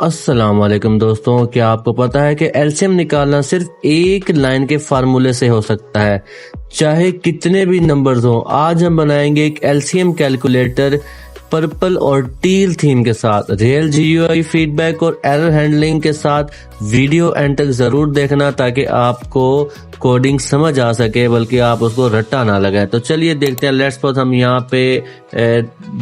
अस्सलाम वालेकुम दोस्तों, क्या आपको पता है कि एलसीएम निकालना सिर्फ एक लाइन के फार्मूले से हो सकता है, चाहे कितने भी नंबर्स हों। आज हम बनाएंगे एक एलसीएम कैलकुलेटर पर्पल और टील थीम के साथ, रियल जीयूआई फीडबैक और एरर हैंडलिंग के साथ। वीडियो एंड तक जरूर देखना ताकि आपको कोडिंग समझ आ सके, बल्कि आप उसको रट्टा ना लगाए। तो चलिए देखते हैं। लेट्स सपोज हम यहाँ पे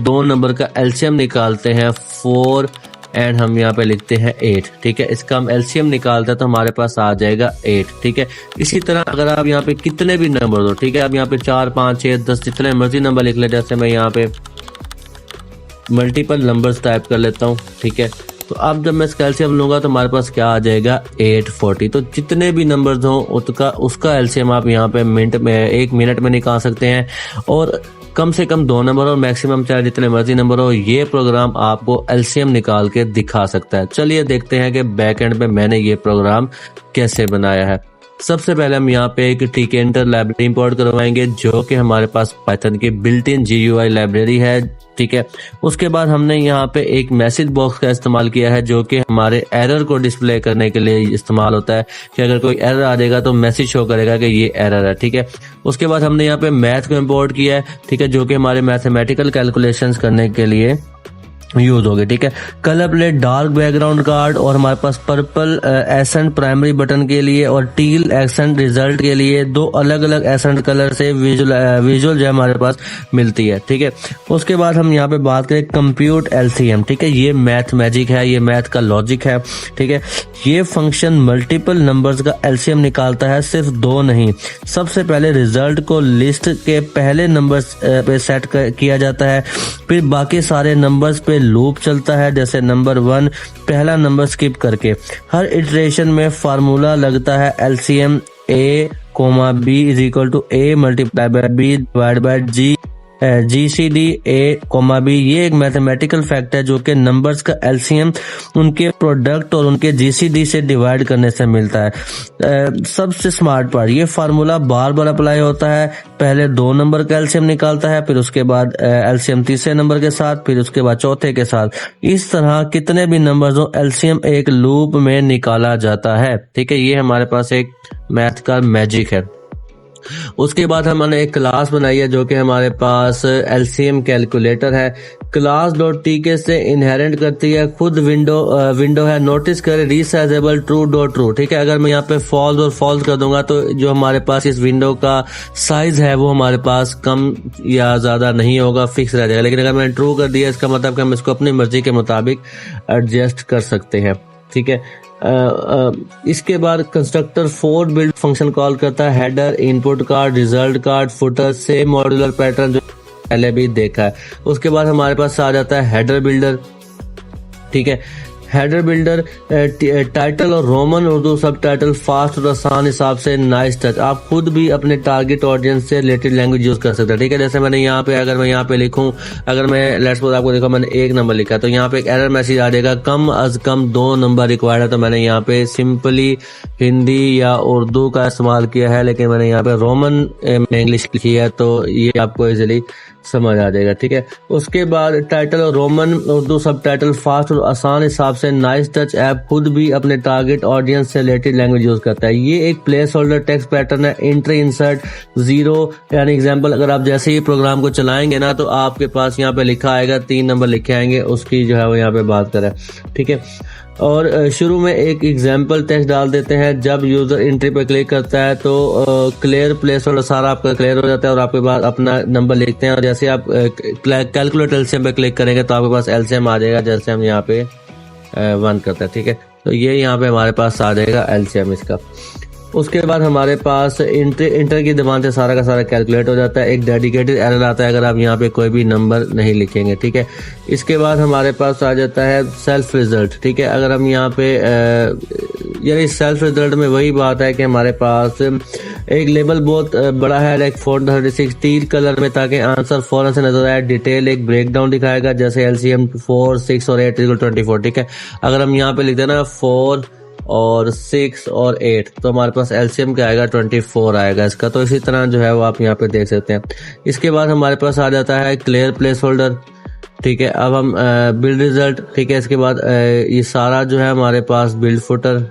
2 नंबर का एलसीएम निकालते हैं 4 एंड हम यहाँ पे लिखते हैं 8। ठीक है, इसका हम एलसीएम निकालते हैं तो हमारे पास आ जाएगा 8। ठीक है, इसी तरह अगर आप यहाँ पे कितने भी नंबर हो, ठीक है, आप यहाँ पे 4 5 6 10 जितने मर्जी नंबर लिख ले। जैसे मैं यहाँ पे मल्टीपल नंबर्स टाइप कर लेता हूँ। ठीक है, तो अब जब मैं इसका एलसीएम लूंगा तो हमारे पास क्या आ जाएगा 840। तो जितने भी नंबर्स हों उसका एलसीएम आप यहाँ पे 1 मिनट में निकाल सकते हैं। और कम से कम 2 नंबर और मैक्सिमम चाहे जितने मर्जी नंबर हो, ये प्रोग्राम आपको एलसीएम निकाल के दिखा सकता है। चलिए देखते हैं कि बैकएंड पे मैंने ये प्रोग्राम कैसे बनाया है। सबसे पहले हम यहाँ पे एक tkinter लाइब्रेरी इंपोर्ट करवाएंगे, जो कि हमारे पास पाइथन की बिल्ट इन जीयूआई लाइब्रेरी है। ठीक है, उसके बाद हमने यहाँ पे एक मैसेज बॉक्स का इस्तेमाल किया है, जो कि हमारे एरर को डिस्प्ले करने के लिए इस्तेमाल होता है कि अगर कोई एरर आ जाएगा तो मैसेज शो करेगा कि ये एरर है। ठीक है, उसके बाद हमने यहाँ पे मैथ को इंपोर्ट किया है। ठीक है, जो कि हमारे मैथमेटिकल कैलकुलेशंस करने के लिए यूज होगी। ठीक है, colour plate, dark background card और हमारे पास पर्पल एसेंट प्राइमरी बटन के लिए और टील एसेंट रिजल्ट के लिए 2 अलग अलग एसेंट कलर से विजुअल जो हमारे पास मिलती है। ठीक है, उसके बाद हम यहाँ पे बात करें कंप्यूट एलसीएम। ठीक है, ये मैथ मैजिक है, ये मैथ का लॉजिक है। ठीक है, ये फंक्शन मल्टीपल नंबर्स का एलसीएम निकालता है, सिर्फ 2 नहीं। सबसे पहले रिजल्ट को लिस्ट के पहले नंबर पे सेट किया जाता है, फिर बाकी सारे नंबर्स पे लूप चलता है। जैसे नंबर 1 पहला नंबर स्किप करके हर इटरेशन में फार्मूला लगता है LCM a, b is equal to a multiply by b divide by GCD a, b। ये एक मैथमेटिकल फैक्ट है जो कि नंबर्स का एलसीएम उनके प्रोडक्ट और उनके GCD से डिवाइड करने से मिलता है। सबसे स्मार्ट पार्ट, ये फार्मूला बार बार अप्लाई होता है। पहले 2 नंबर का एलसीएम निकालता है, फिर उसके बाद एलसीएम तीसरे नंबर के साथ, फिर उसके बाद चौथे के साथ। इस तरह कितने भी नंबर्स हो, एलसीएम एक लूप में निकाला जाता है। ठीक है, ये हमारे पास एक मैथ का मैजिक है। उसके बाद हमने एक क्लास बनाई है जो कि हमारे पास एलसीएम कैलकुलेटर है। क्लास .tk से इनहेरेंट करती है, खुद विंडो है। नोटिस करें रीसाइजेबल ट्रू। ठीक है, अगर मैं यहाँ पे फॉल्स और फॉल्स कर दूंगा तो जो हमारे पास इस विंडो का साइज है वो हमारे पास कम या ज्यादा नहीं होगा, फिक्स रह जाएगा। लेकिन अगर मैंने ट्रू कर दिया, इसका मतलब कि हम इसको अपनी मर्जी के मुताबिक एडजस्ट कर सकते हैं। ठीक है, इसके बाद constructor for build function call करता है header, input card, result card, footer से मॉड्यूलर पैटर्न जो पहले भी देखा है। उसके बाद हमारे पास आ जाता है हेडर बिल्डर। ठीक है, हेडर बिल्डर टाइटल और रोमन उर्दू सब टाइटल फास्ट और आसान हिसाब से नाइस टच। आप खुद भी अपने टारगेट ऑडियंस से रिलेटेड लैंग्वेज यूज कर सकते हैं। ठीक है, जैसे मैंने यहाँ पे अगर मैं यहाँ पे लिखूं, अगर मैं लेट्स सपोज आपको देखो मैंने 1 नंबर लिखा तो यहाँ पे एक एरर मैसेज आ जाएगा, कम अज कम 2 नंबर रिक्वायर्ड है। तो मैंने यहाँ पे सिंपली हिंदी या उर्दू का इस्तेमाल किया है, लेकिन मैंने यहाँ पे रोमन में इंग्लिश लिखी है, तो ये आपको इजिली समझ आ जाएगा। ठीक है, उसके बाद टाइटल और रोमन उर्दू सब टाइटल फास्ट और आसान हिसाब से नाइस टच। ऐप खुद भी अपने टारगेट ऑडियंस से रिलेटेड लैंग्वेज यूज करता है। ये एक प्लेस होल्डर टेक्स्ट पैटर्न है, एंट्री इंसर्ट 0 यानी एग्जांपल। अगर आप जैसे ही प्रोग्राम को चलाएंगे ना तो आपके पास यहाँ पे लिखा आएगा, 3 नंबर लिखे आएंगे, उसकी जो है वो यहाँ पे बात करें। ठीक है, और शुरू में एक एग्जाम्पल टेक्स्ट डाल देते हैं। जब यूजर एंट्री पे क्लिक करता है तो क्लियर प्लेस होल्डर सारा आपका क्लियर हो जाता है और आपके पास अपना नंबर लिखते हैं। और जैसे आप कैलकुलेट एलसीएम पे क्लिक करेंगे तो आपके पास एलसीएम आ जाएगा, जैसे हम यहाँ पे 1 करते हैं। ठीक है, तो ये यहाँ पे हमारे पास आ जाएगा एलसीएम इसका। उसके बाद हमारे पास इंटर की दबान से सारा का सारा कैलकुलेट हो जाता है। एक डेडिकेटेड एरर आता है अगर आप यहाँ पे कोई भी नंबर नहीं लिखेंगे। ठीक है, इसके बाद हमारे पास आ जाता है सेल्फ रिजल्ट। ठीक है, अगर हम यहाँ पे यानी सेल्फ रिजल्ट में वही बात है कि हमारे पास एक लेबल बहुत बड़ा है, लाइक 436 टील कलर में, ताकि आंसर फौरन से नजर आए। डिटेल एक ब्रेकडाउन दिखाएगा, जैसे एलसीएम 4 6 और 8 24। ठीक है, अगर हम यहाँ पे लिख देना 4 और 6 और 8 तो हमारे पास एलसीएम क्या आएगा 24 आएगा इसका। तो इसी तरह जो है वो आप यहाँ पे देख सकते हैं। इसके बाद हमारे पास आ जाता है क्लियर प्लेस होल्डर। ठीक है। अब हम बिल्ड रिजल्ट, ठीक है, इसके बाद ये सारा जो है हमारे पास बिल्ड फुटर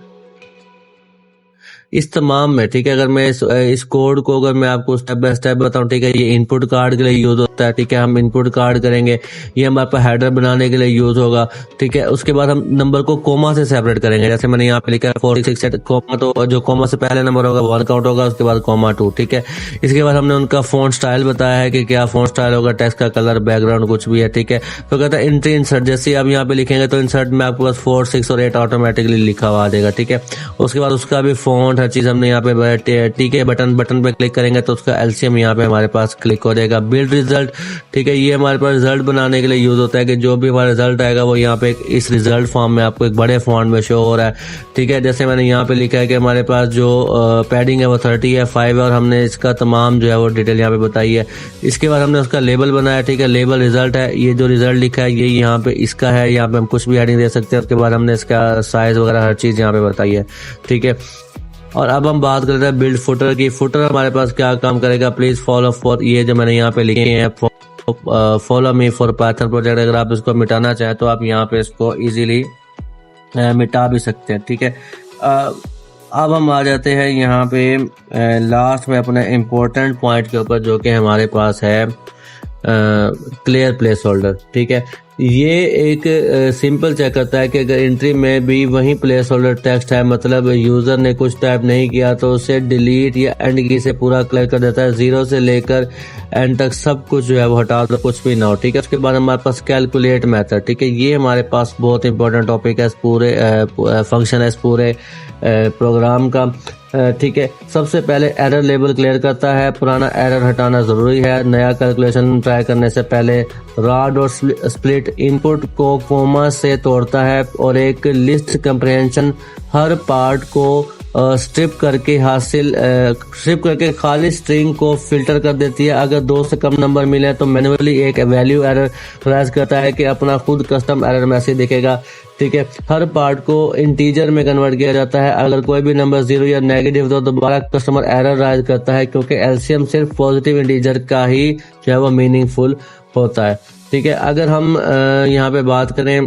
इस तमाम में, ठीक है, अगर मैं इस कोड को अगर मैं आपको स्टेप बाय स्टेप बताऊं, ठीक है, ये इनपुट कार्ड के लिए यूज होता है, ठीक है, हम इनपुट कार्ड करेंगे, ये हमारे पास हेडर बनाने के लिए यूज होगा, ठीक है। उसके बाद हम नंबर को कोमा से सेपरेट करेंगे, जैसे मैंने यहाँ पे लिखा है 468 कोमा, तो जो कोमा से पहले नंबर होगा 1 काउंट होगा, उसके बाद कोमा 2, ठीक है। इसके बाद हमने उनका फोन स्टाइल बताया है कि क्या फोन स्टाइल होगा, टेक्स्ट का कलर, बैकग्राउंड कुछ भी है, ठीक है। तो कहता है एंट्री इंसर्ट, जैसे आप यहाँ पे लिखेंगे तो इंसर्ट में आपके पास 4, 6 और 8 ऑटोमेटिकली लिखा हुआ आ जाएगा, ठीक है। उसके बाद उसका भी फॉन्ट, हर चीज हमने यहाँ पे, ठीक है, बटन पे क्लिक करेंगे तो उसका एलसीएम यहाँ पे हमारे पास क्लिक हो जाएगा। बिल्ड रिजल्ट, ठीक है, ये हमारे पास रिजल्ट बनाने के लिए यूज होता है कि जो भी हमारा रिजल्ट आएगा वो यहाँ पे इस रिजल्ट फॉर्म में आपको एक बड़े फॉन्ट में शो हो रहा है, ठीक है। जैसे मैंने यहाँ पे लिखा है कि हमारे पास जो पैडिंग है वो 30 है, 5 है, और हमने इसका तमाम जो है वो डिटेल यहाँ पे बताई है। इसके बाद हमने उसका लेबल बनाया, ठीक है, लेबल रिजल्ट है, ये जो रिजल्ट लिखा है ये यहाँ पे इसका है, यहाँ पे हम कुछ भी हेडिंग दे सकते हैं। उसके बाद हमने इसका साइज वगैरह हर चीज यहाँ पे बताई है, ठीक है। और अब हम बात करते हैं बिल्ड फुटर की। फुटर हमारे पास क्या काम करेगा, प्लीज फॉलो फॉर, ये जो मैंने यहाँ पे लिखे हैं, follow me for Python project, अगर आप इसको मिटाना चाहें तो आप यहाँ पे इसको इजीली मिटा भी सकते हैं, ठीक है। अब हम आ जाते हैं यहाँ पे लास्ट में अपने इम्पोर्टेंट पॉइंट के ऊपर, जो कि हमारे पास है क्लियर प्लेस होल्डर, ठीक है। ये एक सिंपल चेक करता है कि अगर एंट्री में भी वही प्लेस होल्डर टेक्स्ट है, मतलब यूजर ने कुछ टाइप नहीं किया, तो उसे डिलीट या एंड की से पूरा क्लियर कर देता है, 0 से लेकर एंड तक सब कुछ जो है वो हटा दो, कुछ भी ना हो, ठीक है। उसके बाद हमारे पास कैलकुलेट मेथड, ठीक है, ये हमारे पास बहुत इंपॉर्टेंट टॉपिक है, इस पूरे फंक्शन है इस पूरे प्रोग्राम का, ठीक है। सबसे पहले एरर लेबल क्लियर करता है, पुराना एरर हटाना जरूरी है, नया कैलकुलेशन ट्राई करने से पहले रॉड और स्प्लिट इनपुट को कोमा से तोड़ता है, और एक लिस्ट कंप्रेहेंशन हर पार्ट को स्ट्रिप करके खाली स्ट्रिंग को फिल्टर कर देती है। अगर 2 से कम नंबर मिले तो मैन्युअली एक वैल्यू एरर राइज करता है कि अपना खुद कस्टम एरर मैसेज दिखेगा, ठीक है। हर पार्ट को इंटीजर में कन्वर्ट किया जाता है, अगर कोई भी नंबर 0 या नेगेटिव तो दोबारा कस्टमर एरर राइज करता है, क्योंकि एलसीएम सिर्फ पॉजिटिव इंटीजर का ही जो है वो मीनिंगफुल होता है, ठीक है। अगर हम यहाँ पे बात करें,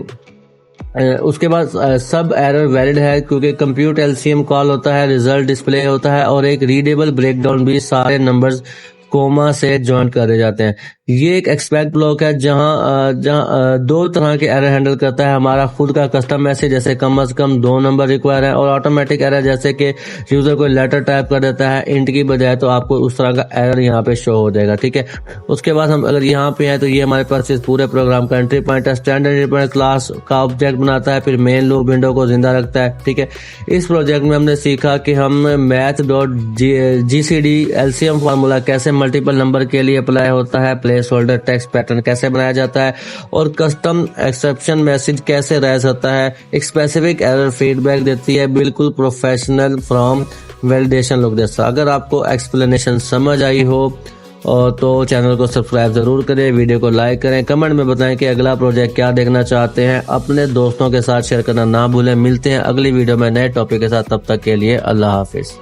उसके बाद सब एरर वैलिड है, क्योंकि कंप्यूट एलसीएम कॉल होता है, रिजल्ट डिस्प्ले होता है, और एक रीडेबल ब्रेकडाउन भी सारे नंबर्स कोमा से ज्वाइन करे जाते हैं। ये एक एक्सपेक्ट ब्लॉक है जहां 2 तरह के एरर हैंडल करता है, हमारा खुद का कस्टम मैसेज जैसे कम से कम 2 नंबर रिक्वायर है, और ऑटोमेटिक एरर जैसे कि यूजर कोई लेटर टाइप कर देता है इंट की बजाय, तो आपको उस तरह का एरर यहाँ पे शो हो जाएगा, ठीक है। उसके बाद हम अगर यहाँ पे हैं तो ये हमारे पास इस पूरे प्रोग्राम का एंट्री पॉइंट है, स्टैंडर्ड एंट्री पॉइंट क्लास का ऑब्जेक्ट बनाता है, फिर मेन लूप विंडो को जिंदा रखता है, ठीक है। इस प्रोजेक्ट में हमने सीखा कि हम math.gcd एलसीएम फार्मूला कैसे मल्टीपल नंबर के लिए अप्लाई होता है, प्लेस होल्डर टेक्स्ट पैटर्न कैसे बनाया जाता है, और कस्टम एक्सेप्शन मैसेज कैसे राइज होता है, एक स्पेसिफिक एरर फीडबैक देती है, बिल्कुल प्रोफेशनल फ्रॉम वैलिडेशन लुक जैसा। अगर आपको एक्सप्लेनेशन समझ आई हो और तो चैनल को सब्सक्राइब जरूर करें, वीडियो को लाइक करें, कमेंट में बताएं कि अगला प्रोजेक्ट क्या देखना चाहते हैं, अपने दोस्तों के साथ शेयर करना ना भूलें। मिलते हैं अगली वीडियो में नए टॉपिक के साथ, तब तक के लिए अल्लाह हाफिज।